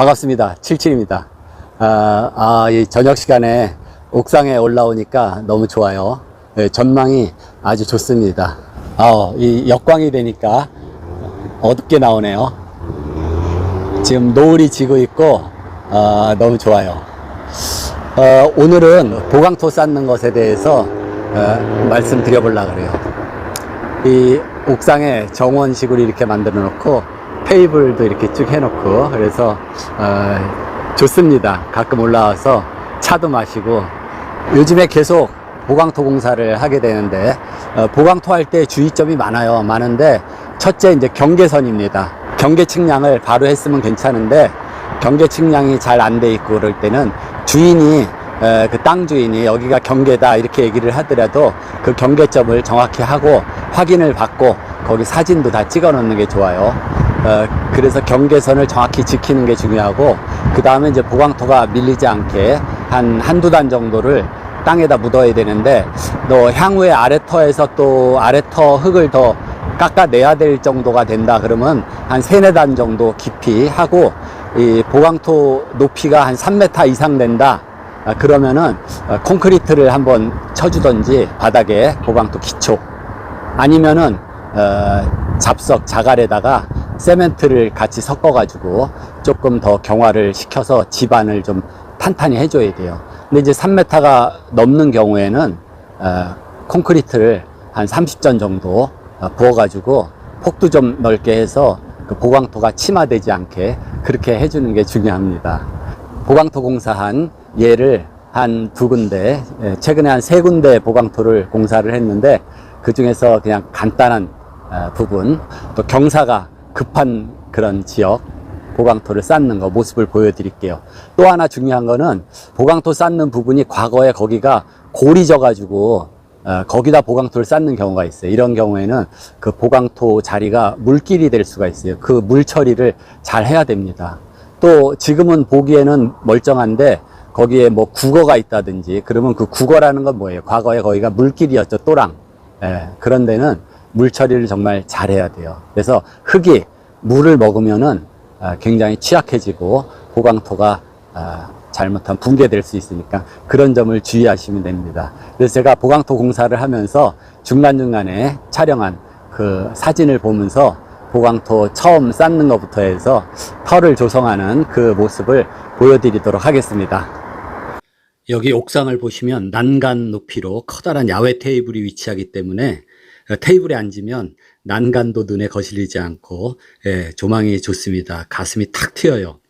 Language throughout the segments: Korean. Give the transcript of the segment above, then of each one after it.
반갑습니다. 77입니다. 이 저녁 시간에 옥상에 올라오니까 너무 좋아요. 네, 전망이 아주 좋습니다. 이 역광이 되니까 어둡게 나오네요. 지금 노을이 지고 있고, 너무 좋아요. 오늘은 보강토 쌓는 것에 대해서 말씀드려보려고 그래요. 이 옥상에 정원식으로 이렇게 만들어 놓고 테이블도 이렇게 쭉 해놓고 그래서 좋습니다. 가끔 올라와서 차도 마시고. 요즘에 계속 보강토 공사를 하게 되는데 보강토 할 때 주의점이 많은데 첫째 이제 경계선입니다. 경계 측량을 바로 했으면 괜찮은데 경계 측량이 잘 안 돼 있고 그럴 때는 주인이 그 땅 주인이 여기가 경계다 이렇게 얘기를 하더라도 그 경계점을 정확히 하고 확인을 받고 거기 사진도 다 찍어 놓는 게 좋아요. 그래서 경계선을 정확히 지키는 게 중요하고, 그 다음에 이제 보강토가 밀리지 않게 한두 단 정도를 땅에다 묻어야 되는데, 또 향후에 아래터에서 또 아래터 흙을 더 깎아내야 될 정도가 된다 그러면 한 3-4단 정도 깊이 하고, 이 보강토 높이가 한 3m 이상 된다 그러면은 콘크리트를 한번 쳐주던지 바닥에 보강토 기초, 아니면은 잡석 자갈에다가 세멘트를 같이 섞어 가지고 조금 더 경화를 시켜서 지반을 좀 탄탄히 해줘야 돼요. 근데 이제 3m가 넘는 경우에는 콘크리트를 한 30전 정도 부어 가지고 폭도 좀 넓게 해서 그 보강토가 침하되지 않게 그렇게 해주는 게 중요합니다. 보강토 공사한 예를 한 2군데, 최근에 한 3군데 보강토를 공사를 했는데, 그 중에서 그냥 간단한 부분, 또 경사가 급한 그런 지역 보강토를 쌓는 거 모습을 보여드릴게요. 또 하나 중요한 거는 보강토 쌓는 부분이 과거에 거기가 골이 져 가지고 거기다 보강토를 쌓는 경우가 있어요. 이런 경우에는 그 보강토 자리가 물길이 될 수가 있어요. 그 물 처리를 잘 해야 됩니다. 또 지금은 보기에는 멀쩡한데 거기에 뭐 국어가 있다든지 그러면 그 국어라는 건 뭐예요? 과거에 거기가 물길이었죠. 또랑. 그런 데는 물 처리를 정말 잘해야 돼요. 그래서 흙이 물을 먹으면은 굉장히 취약해지고 보강토가 잘못하면 붕괴될 수 있으니까 그런 점을 주의하시면 됩니다. 그래서 제가 보강토 공사를 하면서 중간중간에 촬영한 그 사진을 보면서 보강토 처음 쌓는 것부터 해서 터를 조성하는 그 모습을 보여드리도록 하겠습니다. 여기 옥상을 보시면 난간 높이로 커다란 야외 테이블이 위치하기 때문에 테이블에 앉으면 난간도 눈에 거슬리지 않고 조망이 좋습니다. 가슴이 탁 트여요.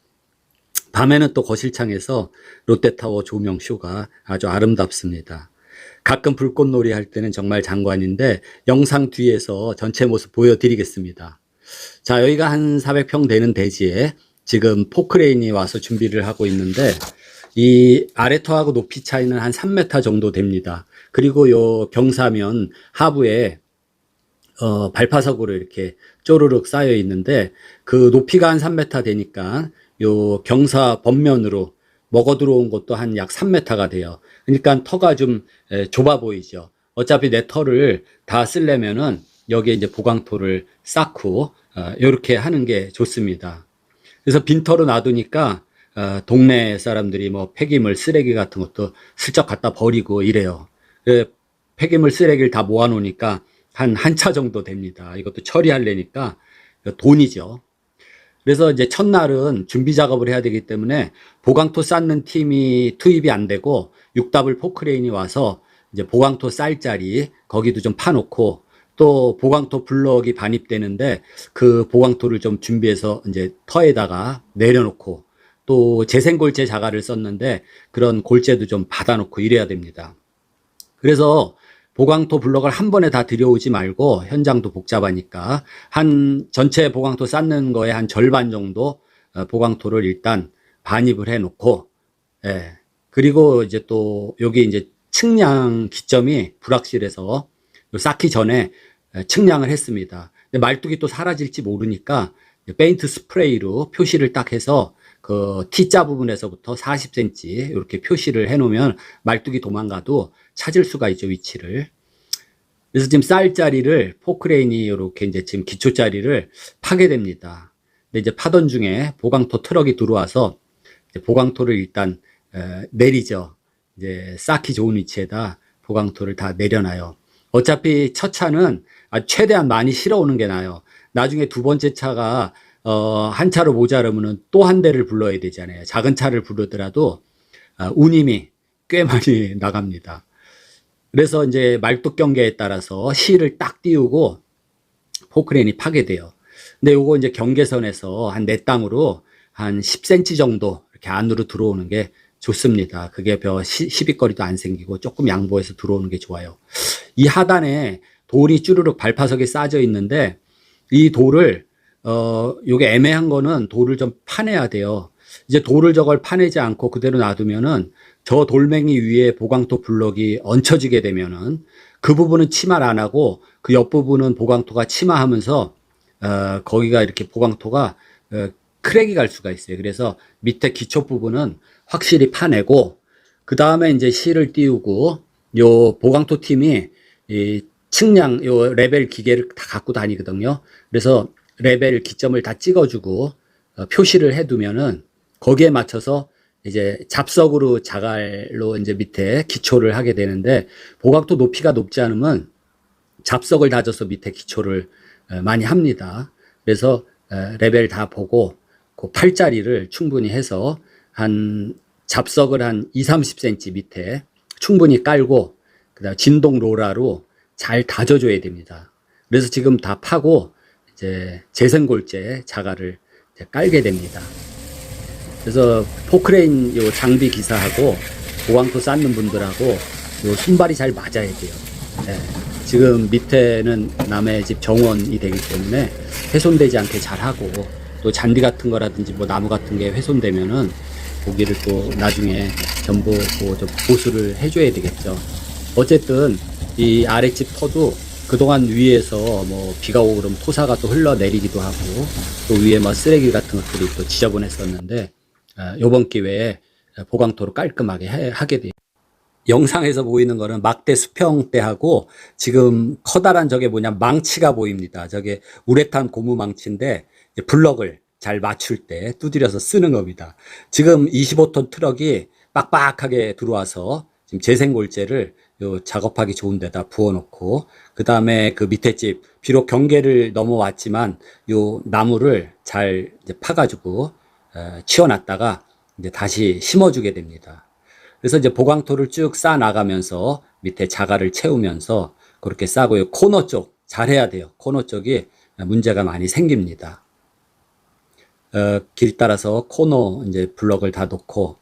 밤에는 또 거실창에서 롯데타워 조명쇼가 아주 아름답습니다. 가끔 불꽃놀이 할 때는 정말 장관인데 영상 뒤에서 전체 모습 보여드리겠습니다. 자, 여기가 한 400평 되는 대지에 지금 포크레인이 와서 준비를 하고 있는데, 이 아래터하고 높이 차이는 한 3m 정도 됩니다. 그리고 요 경사면 하부에 발파석으로 이렇게 쪼르륵 쌓여 있는데, 그 높이가 한 3m 되니까 요 경사 범면으로 먹어 들어온 것도 한 약 3m가 돼요. 그러니까 터가 좀 좁아 보이죠. 어차피 내 터를 다 쓰려면은 여기에 이제 보강토를 쌓고 요렇게 하는 게 좋습니다. 그래서 빈터로 놔두니까 동네 사람들이 뭐 폐기물 쓰레기 같은 것도 슬쩍 갖다 버리고 이래요. 폐기물 쓰레기를 다 모아 놓으니까 한 차 정도 됩니다. 이것도 처리하려니까 돈이죠. 그래서 이제 첫날은 준비 작업을 해야 되기 때문에 보강토 쌓는 팀이 투입이 안 되고 육답을 포크레인이 와서 이제 보강토 쌀 자리 거기도 좀 파놓고, 또 보강토 블럭이 반입되는데 그 보강토를 좀 준비해서 이제 터에다가 내려놓고, 또 재생골재 자갈을 썼는데 그런 골재도 좀 받아놓고 이래야 됩니다. 그래서 보강토 블럭을 한 번에 다 들여오지 말고, 현장도 복잡하니까 한 전체 보강토 쌓는 거에 한 절반 정도 보강토를 일단 반입을 해 놓고, 그리고 이제 또 여기 이제 측량 기점이 불확실해서 쌓기 전에 측량을 했습니다. 근데 말뚝이 또 사라질지 모르니까 페인트 스프레이로 표시를 딱 해서 그 T자 부분에서부터 40cm 이렇게 표시를 해 놓으면 말뚝이 도망가도 찾을 수가 있죠, 위치를. 그래서 지금 쌀 자리를 포크레인이 이렇게 이제 지금 기초 자리를 파게 됩니다. 근데 이제 파던 중에 보강토 트럭이 들어와서 이제 보강토를 일단 내리죠. 이제 쌓기 좋은 위치에다 보강토를 다 내려놔요. 어차피 첫 차는 최대한 많이 실어오는 게 나아요. 나중에 두 번째 차가 한 차로 모자르면은 또 한 대를 불러야 되잖아요. 작은 차를 부르더라도 운임이 꽤 많이 나갑니다. 그래서 이제 말뚝 경계에 따라서 실을 딱 띄우고 포크레인이 파게 돼요. 근데 요거 이제 경계선에서 한 내 땅으로 한 10cm 정도 이렇게 안으로 들어오는 게 좋습니다. 그게 시비거리도 안 생기고 조금 양보해서 들어오는 게 좋아요. 이 하단에 돌이 쭈르륵 발파석에 쌓여 있는데 이 돌을 요게 애매한 거는 돌을 좀 파내야 돼요. 이제 돌을 저걸 파내지 않고 그대로 놔두면은 저 돌멩이 위에 보강토 블럭이 얹혀지게 되면은 그 부분은 침할 안 하고 그 옆부분은 보강토가 침하하면서 거기가 이렇게 보강토가 크랙이 갈 수가 있어요. 그래서 밑에 기초 부분은 확실히 파내고 그 다음에 이제 실을 띄우고 요 보강토 팀이 이 측량 요 레벨 기계를 다 갖고 다니거든요. 그래서 레벨 기점을 다 찍어주고 표시를 해두면은 거기에 맞춰서 이제 잡석으로 자갈로 이제 밑에 기초를 하게 되는데 보강토 높이가 높지 않으면 잡석을 다져서 밑에 기초를 많이 합니다. 그래서 레벨 다 보고 그 팔자리를 충분히 해서 한 잡석을 한 20-30cm 밑에 충분히 깔고 그다음 진동 로라로 잘 다져줘야 됩니다. 그래서 지금 다 파고 이제 재생골재 자갈을 이제 깔게 됩니다. 그래서 포크레인 요 장비 기사하고 보강토 쌓는 분들하고 요 순발이 잘 맞아야 돼요. 네. 지금 밑에는 남의 집 정원이 되기 때문에 훼손되지 않게 잘 하고 또 잔디 같은 거라든지 뭐 나무 같은 게 훼손되면은 고기를 또 나중에 전부 좀 보수를 해줘야 되겠죠. 어쨌든 이 아랫집 터도 그동안 위에서 뭐 비가 오고 그러면 토사가 또 흘러내리기도 하고 또 위에 뭐 쓰레기 같은 것들이 또 지저분했었는데 요번 기회에 보강토로 깔끔하게 하게 돼요. 영상에서 보이는 거는 막대 수평대하고 지금 커다란 저게 뭐냐 망치가 보입니다. 저게 우레탄 고무 망치인데 블럭을 잘 맞출 때 두드려서 쓰는 겁니다. 지금 25톤 트럭이 빡빡하게 들어와서 지금 재생골재를 요 작업하기 좋은 데다 부어놓고 그 다음에 그 밑에 집 비록 경계를 넘어왔지만 요 나무를 잘 이제 파가지고 치워놨다가 이제 다시 심어주게 됩니다. 그래서 이제 보강토를 쭉 쌓아 나가면서 밑에 자갈을 채우면서 그렇게 싸고요. 코너 쪽 잘해야 돼요. 코너 쪽이 문제가 많이 생깁니다. 길 따라서 코너 이제 블럭을 다 놓고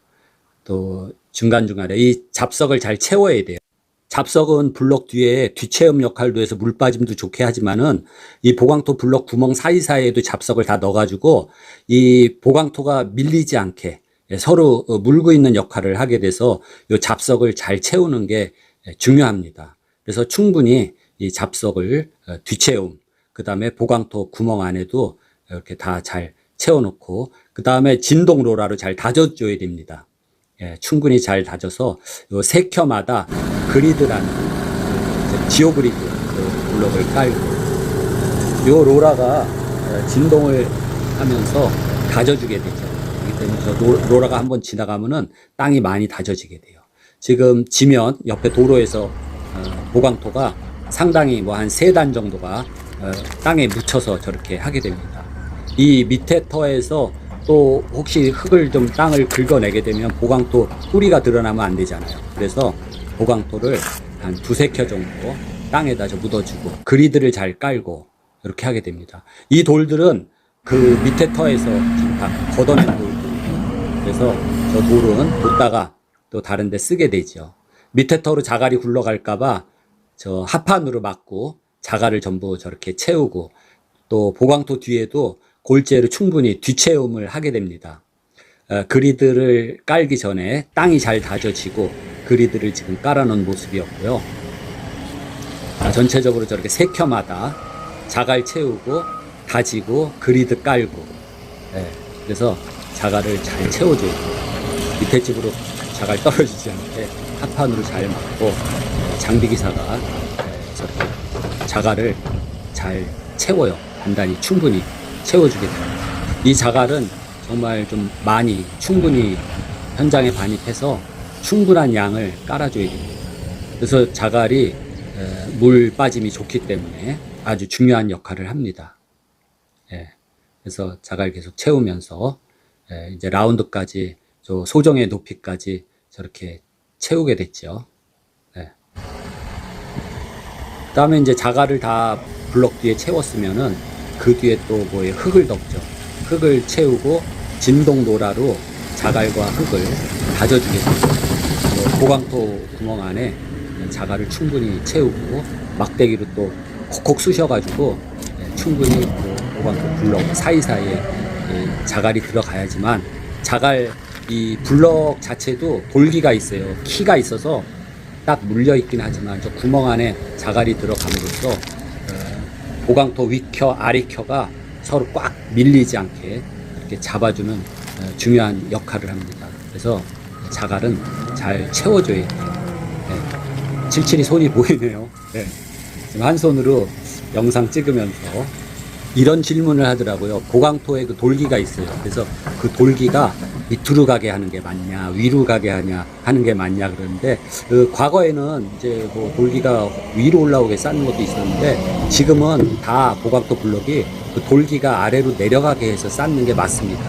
또 중간중간에 이 잡석을 잘 채워야 돼요. 잡석은 블럭 뒤에 뒤체험 역할도 해서 물 빠짐도 좋게 하지만은 이 보강토 블럭 구멍 사이사이에도 잡석을 다 넣어가지고 이 보강토가 밀리지 않게 서로 물고 있는 역할을 하게 돼서 이 잡석을 잘 채우는 게 중요합니다. 그래서 충분히 이 잡석을 뒤채움, 그 다음에 보강토 구멍 안에도 이렇게 다 잘 채워놓고 그 다음에 진동 로라로 잘 다져줘야 됩니다. 충분히 잘 다져서 요 세 켜마다 그리드라는 지오그리드 블럭을 깔고 요 로라가 진동을 하면서 다져주게 되죠. 그렇기 때문에 저 로라가 한번 지나가면은 땅이 많이 다져지게 돼요. 지금 지면 옆에 도로에서 보강토가 상당히 뭐 한 3단 정도가 땅에 묻혀서 저렇게 하게 됩니다. 이 밑에 터에서 또 혹시 흙을 좀 땅을 긁어내게 되면 보강토 뿌리가 드러나면 안 되잖아요. 그래서 보강토를 한 2-3켜 정도 땅에다 묻어주고 그리드를 잘 깔고 이렇게 하게 됩니다. 이 돌들은 그 밑에 터에서 지금 다 걷어낸 돌들이에요. 그래서 저 돌은 뒀다가 또 다른 데 쓰게 되죠. 밑에 터로 자갈이 굴러갈까봐 저 하판으로 막고 자갈을 전부 저렇게 채우고 또 보강토 뒤에도 골재로 충분히 뒤채움을 하게 됩니다. 그리드를 깔기 전에 땅이 잘 다져지고 그리드를 지금 깔아놓은 모습이었고요. 전체적으로 저렇게 3켜마다 자갈 채우고 다지고 그리드 깔고 그래서 자갈을 잘 채워줘야 돼요. 밑에 집으로 자갈 떨어지지 않게 합판으로 잘 막고 장비기사가 저렇게 자갈을 잘 채워요. 단단히 충분히 채워주게 됩니다. 이 자갈은 정말 좀 많이 충분히 현장에 반입해서 충분한 양을 깔아줘야 됩니다. 그래서 자갈이 물 빠짐이 좋기 때문에 아주 중요한 역할을 합니다. 예, 그래서 자갈 계속 채우면서 이제 라운드까지 저 소정의 높이까지 저렇게 채우게 됐죠. 예. 그다음에 이제 자갈을 다 블럭 뒤에 채웠으면은 그 뒤에 또 뭐에 흙을 덮죠. 흙을 채우고 진동노라로 자갈과 흙을 다져주게 됩니다. 보강토 구멍 안에 자갈을 충분히 채우고 막대기로 또 콕콕 쑤셔가지고 충분히 보강토 블럭 사이사이에 자갈이 들어가야지만 자갈 이 블럭 자체도 돌기가 있어요. 키가 있어서 딱 물려 있긴 하지만 저 구멍 안에 자갈이 들어감으로써 보강토 위켜 아래켜가 서로 꽉 밀리지 않게 이렇게 잡아주는 중요한 역할을 합니다. 그래서 자갈은 잘 채워줘야 돼요. 네. 칠칠이 손이 보이네요. 네. 지금 한 손으로 영상 찍으면서 이런 질문을 하더라고요. 보강토에 그 돌기가 있어요. 그래서 그 돌기가 밑으로 가게 하는 게 맞냐, 위로 가게 하는 게 맞냐 그러는데, 과거에는 이제 뭐 돌기가 위로 올라오게 쌓는 것도 있었는데, 지금은 다 보강토 블록이 그 돌기가 아래로 내려가게 해서 쌓는 게 맞습니다.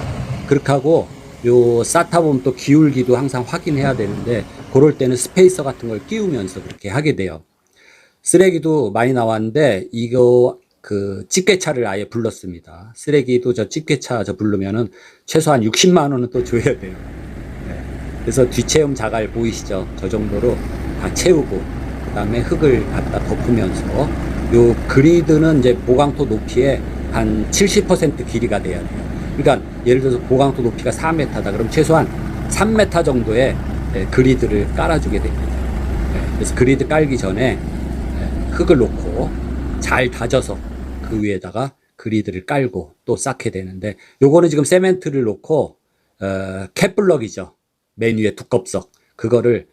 그렇게 하고, 요 쌓다 보면 또 기울기도 항상 확인해야 되는데, 그럴 때는 스페이서 같은 걸 끼우면서 그렇게 하게 돼요. 쓰레기도 많이 나왔는데, 이거 그 집게차를 아예 불렀습니다. 쓰레기도 저 집게차 저 부르면은 최소한 60만 원은 또 줘야 돼요. 네. 그래서 뒤채움 자갈 보이시죠? 저 정도로 다 채우고 그 다음에 흙을 갖다 덮으면서 요 그리드는 이제 보강토 높이에 한 70% 길이가 돼야 돼요. 그러니까 예를 들어서 보강토 높이가 4m다. 그럼 최소한 3m 정도의 그리드를 깔아주게 됩니다. 그래서 그리드 깔기 전에 흙을 놓고 잘 다져서 그 위에다가 그리드를 깔고 또 쌓게 되는데, 요거는 지금 세멘트를 놓고 캡블럭이죠. 맨 위에 두껍석 그거를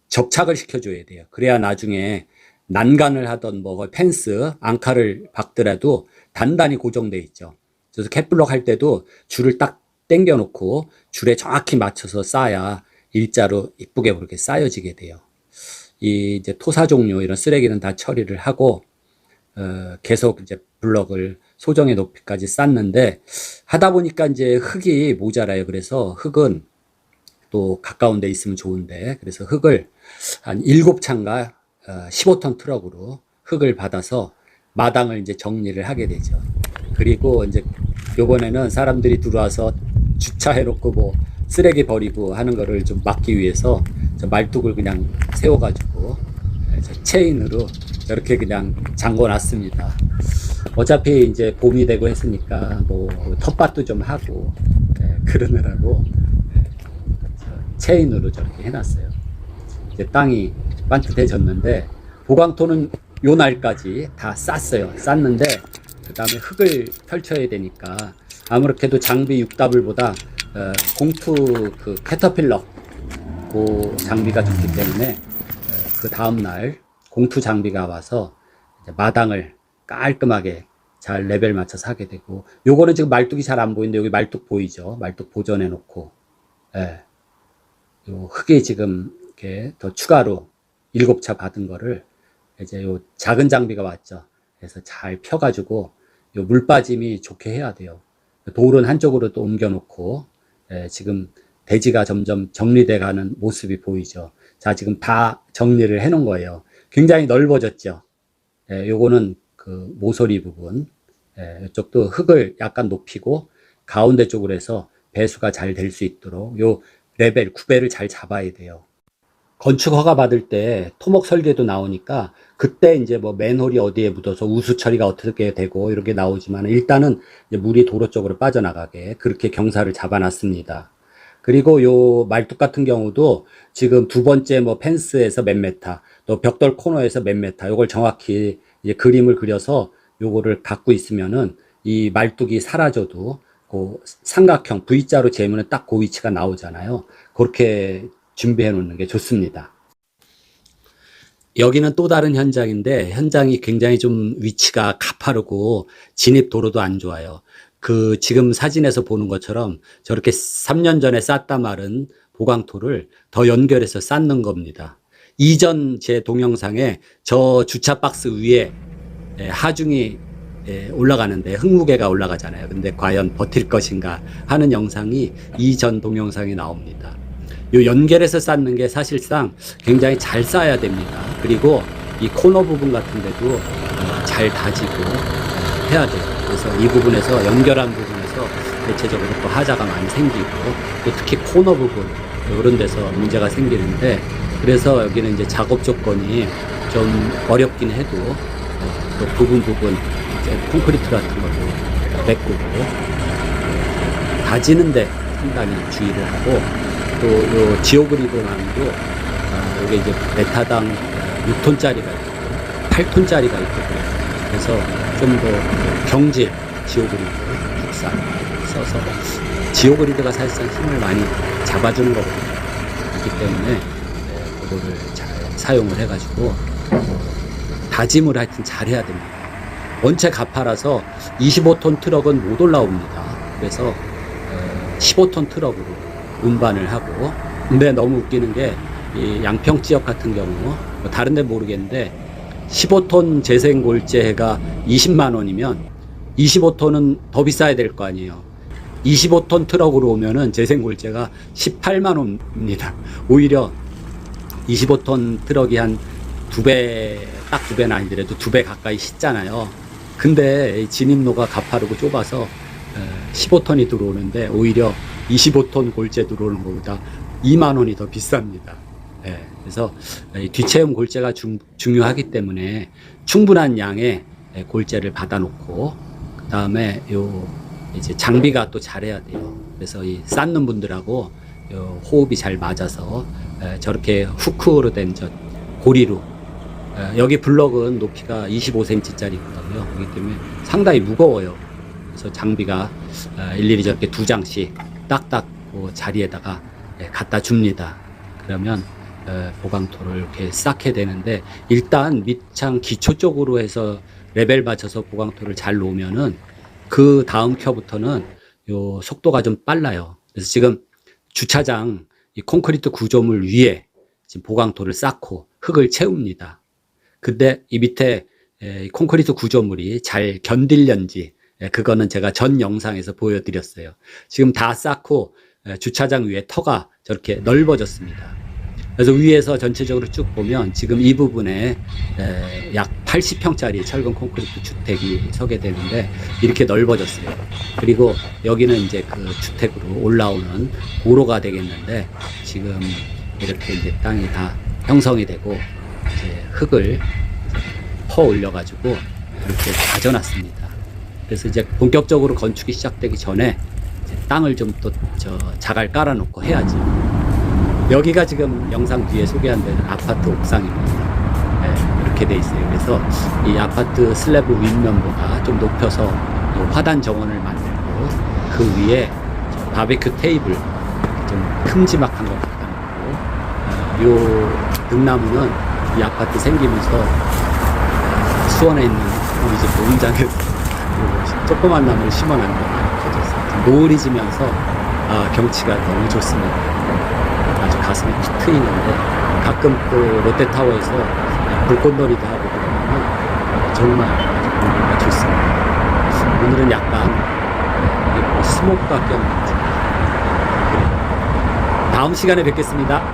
접착을 시켜줘야 돼요. 그래야 나중에 난간을 하던 뭐 펜스 앙카를 박더라도 단단히 고정돼 있죠. 그래서 캡블럭 할 때도 줄을 딱 당겨 놓고 줄에 정확히 맞춰서 쌓아야 일자로 이쁘게 그렇게 쌓여지게 돼요. 이 이제 토사 종류 이런 쓰레기는 다 처리를 하고 계속 이제 블럭을 소정의 높이까지 쌓는데, 하다 보니까 이제 흙이 모자라요. 그래서 흙은 또 가까운 데 있으면 좋은데, 그래서 흙을 한 7차인가 15톤 트럭으로 흙을 받아서 마당을 이제 정리를 하게 되죠. 그리고 이제 요번에는 사람들이 들어와서 주차해 놓고 뭐 쓰레기 버리고 하는 거를 좀 막기 위해서 저 말뚝을 그냥 세워가지고 체인으로 이렇게 그냥 잠궈 놨습니다. 어차피 이제 봄이 되고 했으니까 뭐 텃밭도 좀 하고 그러느라고 체인으로 저렇게 해놨어요. 이제 땅이 반듯해졌는데, 보강토는 요 날까지 다 쌌어요. 쌌는데 그 다음에 흙을 펼쳐야 되니까 아무렇게도 장비 6W보다 공투 그 캐터필러 그 장비가 좋기 때문에 그 다음날 공투 장비가 와서 이제 마당을 깔끔하게 잘 레벨 맞춰서 하게 되고, 요거는 지금 말뚝이 잘 안 보이는데 여기 말뚝 보이죠? 말뚝 보존해 놓고, 예. 요 흙이 지금 이렇게 더 추가로 7차 받은 거를 이제 요 작은 장비가 왔죠. 그래서 잘 펴가지고 요 물 빠짐이 좋게 해야 돼요. 돌은 한쪽으로 또 옮겨 놓고, 예, 지금 대지가 점점 정리돼 가는 모습이 보이죠. 자, 지금 다 정리를 해 놓은 거예요. 굉장히 넓어졌죠. 예, 요거는 그 모서리 부분, 이쪽도 흙을 약간 높이고 가운데 쪽으로 해서 배수가 잘 될 수 있도록 요 레벨, 구배를 잘 잡아야 돼요. 건축 허가 받을 때 토목 설계도 나오니까 그때 이제 뭐 맨홀이 어디에 묻어서 우수 처리가 어떻게 되고 이렇게 나오지만, 일단은 이제 물이 도로 쪽으로 빠져나가게 그렇게 경사를 잡아놨습니다. 그리고 요 말뚝 같은 경우도 지금 두 번째 뭐 펜스에서 몇 메타, 또 벽돌 코너에서 몇 메타, 요걸 정확히 이제 그림을 그려서 요거를 갖고 있으면은 이 말뚝이 사라져도 그 삼각형 V자로 재면은 딱 그 위치가 나오잖아요. 그렇게 준비해 놓는 게 좋습니다. 여기는 또 다른 현장인데, 현장이 굉장히 좀 위치가 가파르고 진입 도로도 안 좋아요. 그 지금 사진에서 보는 것처럼 저렇게 3년 전에 쌓다 마른 보강토를 더 연결해서 쌓는 겁니다. 이전 제 동영상에 저 주차 박스 위에 하중이 올라가는데 흥무개가 올라가잖아요. 근데 과연 버틸 것인가 하는 영상이 이전 동영상에 나옵니다. 요 연결해서 쌓는 게 사실상 굉장히 잘 쌓아야 됩니다. 그리고 이 코너 부분 같은 데도 잘 다지고 해야 돼요. 그래서 이 부분에서 연결한 부분에서 대체적으로 또 하자가 많이 생기고 또 특히 코너 부분 이런 데서 문제가 생기는데, 그래서 여기는 이제 작업 조건이 좀 어렵긴 해도 또 부분 이제 콘크리트 같은 걸로 메꾸고 다지는데 상당히 주의를 하고, 또 요 지오그리드만도 여기 이제 메타당 6톤짜리가 있고 8톤짜리가 있고 그래서 좀 더 경질 지오그리드 국산 써서 지오그리드가 사실상 힘을 많이 잡아주는 거거든요. 그렇기 때문에 그거를 잘 사용을 해가지고 다짐을 하여튼 잘 해야 됩니다. 원체 가파라서 25톤 트럭은 못 올라옵니다. 그래서 15톤 트럭으로 운반을 하고, 근데 너무 웃기는 게 이 양평 지역 같은 경우 뭐 다른 데 모르겠는데 15톤 재생골재가 20만 원이면 25톤은 더 비싸야 될 거 아니에요. 25톤 트럭으로 오면은 재생골재가 18만 원입니다. 오히려 25톤 트럭이 한 2배, 딱 2배는 아니더라도 2배 가까이 싣잖아요. 근데 진입로가 가파르고 좁아서 15톤이 들어오는데 오히려 25톤 골재 들어오는 것보다 2만 원이 더 비쌉니다. 그래서 뒷체험 골재가 중요하기 때문에 충분한 양의 골재를 받아놓고, 그 다음에 요 이제 장비가 또 잘해야 돼요. 그래서 이 쌓는 분들하고 호흡이 잘 맞아서 저렇게 후크로 된 저 고리로, 여기 블럭은 높이가 25cm짜리거든요. 그렇기 때문에 상당히 무거워요. 그래서 장비가 일일이 저렇게 2장씩 딱딱 그 자리에다가 갖다 줍니다. 그러면 보강토를 이렇게 쌓게 되는데, 일단 밑창 기초 쪽으로 해서 레벨 맞춰서 보강토를 잘 놓으면은 그 다음 켜부터는 요 속도가 좀 빨라요. 그래서 지금 주차장 이 콘크리트 구조물 위에 지금 보강토를 쌓고 흙을 채웁니다. 근데 이 밑에 콘크리트 구조물이 잘 견딜는지 그거는 제가 전 영상에서 보여드렸어요. 지금 다 쌓고 주차장 위에 터가 저렇게 넓어졌습니다. 그래서 위에서 전체적으로 쭉 보면 지금 이 부분에 약 80평짜리 철근 콘크리트 주택이 서게 되는데 이렇게 넓어졌어요. 그리고 여기는 이제 그 주택으로 올라오는 고로가 되겠는데, 지금 이렇게 이제 땅이 다 형성이 되고 이제 흙을 퍼 올려가지고 이렇게 다져놨습니다. 그래서 이제 본격적으로 건축이 시작되기 전에 이제 땅을 좀 또 자갈 깔아놓고 해야지. 여기가 지금 영상 뒤에 소개한 데는 아파트 옥상입니다. 이렇게 돼 있어요. 그래서 이 아파트 슬래브 윗면보다 좀 높여서 화단 정원을 만들고 그 위에 바베큐 테이블 좀 큼지막한 거 갖다 놓고, 요 등나무는 이 아파트 생기면서 수원에 있는 우리 집 농장에서 조그만 나무를 심어놓은 거 많이 커졌어요. 노을이 지면서 경치가 너무 좋습니다. 아주 가슴이 툭 트이는데, 가끔 또 롯데타워에서 불꽃놀이도 하고 그러면 정말 공기가 좋습니다. 오늘은 약간 이게 뭐 스모크가 꼈는지. 다음 시간에 뵙겠습니다.